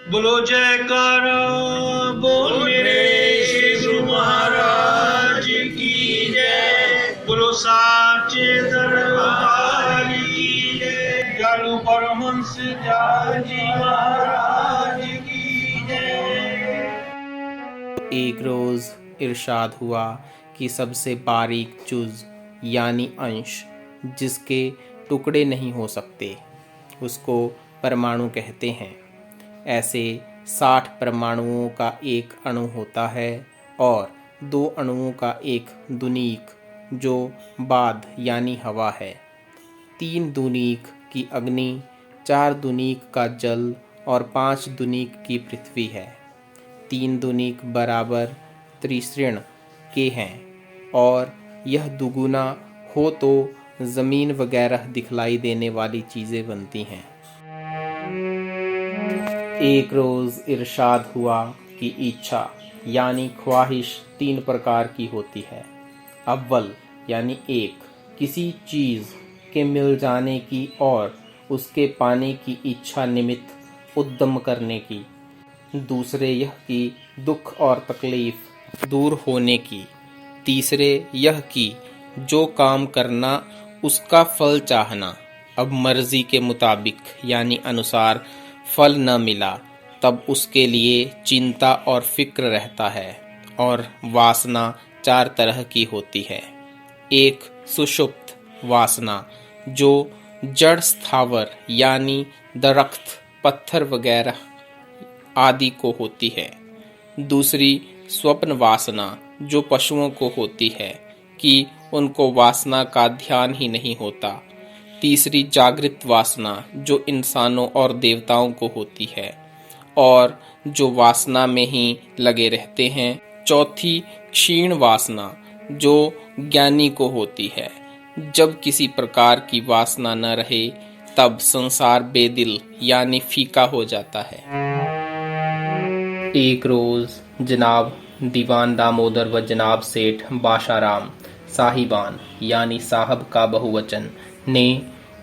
बोलो जयकारा बोल मेरे श्री गुरु महाराज की जय। बोलो साचे दरबार की जय। जालू परमहंस जी महाराज की जय। एक रोज इरशाद हुआ कि सबसे बारीक जुज यानी अंश जिसके टुकड़े नहीं हो सकते उसको परमाणु कहते हैं। ऐसे 60 परमाणुओं का एक अणु होता है और 2 अणुओं का एक दुनीक जो बाद यानी हवा है, 3 दुनीक की अग्नि, 4 दुनीक का जल और 5 दुनीक की पृथ्वी है। 3 दुनीक बराबर त्रिसृण के हैं और यह दुगुना हो तो ज़मीन वगैरह दिखलाई देने वाली चीज़ें बनती हैं। एक रोज़ इरशाद हुआ कि इच्छा यानी ख्वाहिश 3 प्रकार की होती है। अव्वल यानी एक, किसी चीज़ के मिल जाने की और उसके पाने की इच्छा निमित्त उद्यम करने की। दूसरे यह कि दुख और तकलीफ दूर होने की। तीसरे यह कि जो काम करना उसका फल चाहना। अब मर्जी के मुताबिक यानी अनुसार फल न मिला तब उसके लिए चिंता और फिक्र रहता है। और वासना 4 तरह की होती है। एक सुषुप्त वासना जो जड़ स्थावर यानी दरख्त, पत्थर वगैरह आदि को होती है। दूसरी स्वप्न वासना जो पशुओं को होती है कि उनको वासना का ध्यान ही नहीं होता। तीसरी जागृत वासना जो इंसानों और देवताओं को होती है और जो वासना में ही लगे रहते हैं। चौथी क्षीण वासना जो ज्ञानी को होती है। जब किसी प्रकार की वासना न रहे तब संसार बेदिल यानी फीका हो जाता है। एक रोज जनाब दीवान दामोदर व जनाब सेठ बाशाराम साहिबान यानी साहब का बहुवचन ने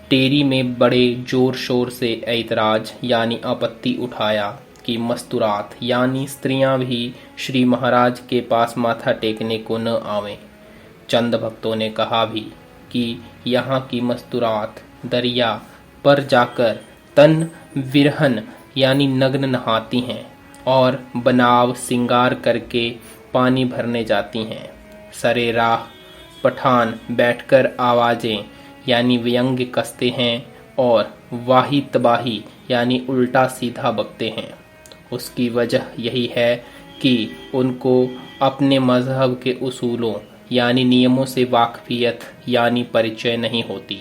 टेरी में बड़े जोर शोर से ऐतराज यानी आपत्ति उठाया कि मस्तूरात यानी स्त्रियां भी श्री महाराज के पास माथा टेकने को न आवें। चंद भक्तों ने कहा भी कि यहाँ की मस्तूरात दरिया पर जाकर तन विरहन यानी नग्न नहाती हैं और बनाव सिंगार करके पानी भरने जाती हैं। सरे राह पठान बैठकर आवाजें यानी व्यंग्य कसते हैं और वाही तबाही यानी उल्टा सीधा बकते हैं। उसकी वजह यही है कि उनको अपने मजहब के उसूलों यानी नियमों से वाकफियत यानी परिचय नहीं होती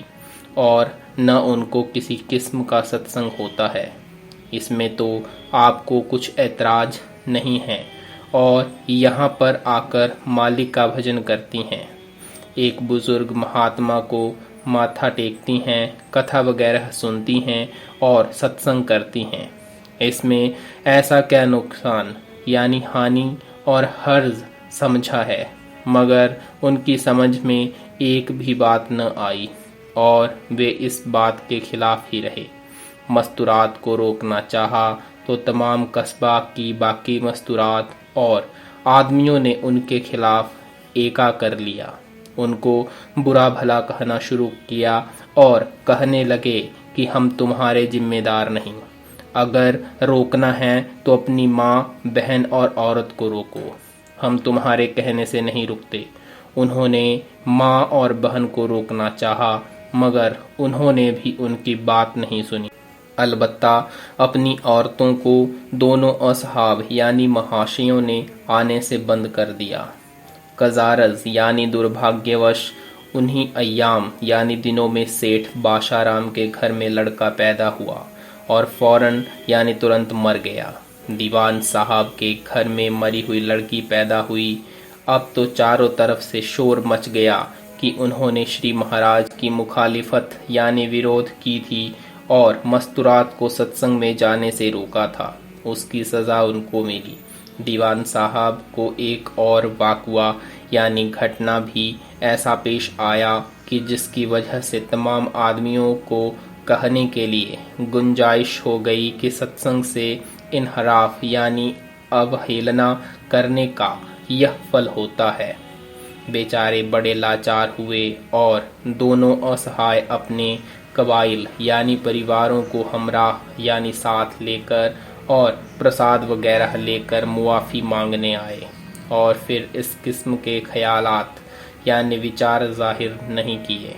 और न उनको किसी किस्म का सत्संग होता है। इसमें तो आपको कुछ ऐतराज नहीं है और यहाँ पर आकर मालिक का भजन करती हैं। एक बुजुर्ग महात्मा को माथा टेकती हैं, कथा वगैरह सुनती हैं और सत्संग करती हैं। इसमें ऐसा क्या नुकसान यानी हानि और हर्ज समझा है, मगर उनकी समझ में एक भी बात न आई और वे इस बात के खिलाफ ही रहे। मस्तूरात को रोकना चाहा तो तमाम कस्बा की बाकी मस्तूरात और आदमियों ने उनके खिलाफ एका कर लिया। उनको बुरा भला कहना शुरू किया और कहने लगे कि हम तुम्हारे जिम्मेदार नहीं। अगर रोकना है तो अपनी माँ, बहन और औरत को रोको, हम तुम्हारे कहने से नहीं रुकते। उन्होंने माँ और बहन को रोकना चाहा मगर उन्होंने भी उनकी बात नहीं सुनी। अलबत्ता अपनी औरतों को दोनों असहाब यानी महाशयों ने आने से बंद कर दिया। कजारज यानी दुर्भाग्यवश उन्हीं अय्याम यानी दिनों में सेठ बाशाराम के घर में लड़का पैदा हुआ और फौरन यानी तुरंत मर गया। दीवान साहब के घर में मरी हुई लड़की पैदा हुई। अब तो चारों तरफ से शोर मच गया कि उन्होंने श्री महाराज की मुखालिफत यानी विरोध की थी और मस्तूरात को सत्संग में जाने से रोका था। उसकी सजा उनको मिली। दीवान साहब को एक और वाक़या यानी घटना भी ऐसा पेश आया कि जिसकी वजह से तमाम आदमियों को कहने के लिए गुंजाइश हो गई कि सत्संग से इनहराफ यानी अवहेलना करने का यह फल होता है। बेचारे बड़े लाचार हुए और दोनों असहाय अपने कबाइल यानी परिवारों को हमराह यानी साथ लेकर और प्रसाद वगैरह लेकर मुआफ़ी मांगने आए और फिर इस किस्म के ख्यालात यानी विचार जाहिर नहीं किए।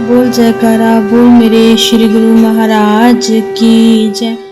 बोल जयकारा बोल मेरे श्री गुरु महाराज की जय।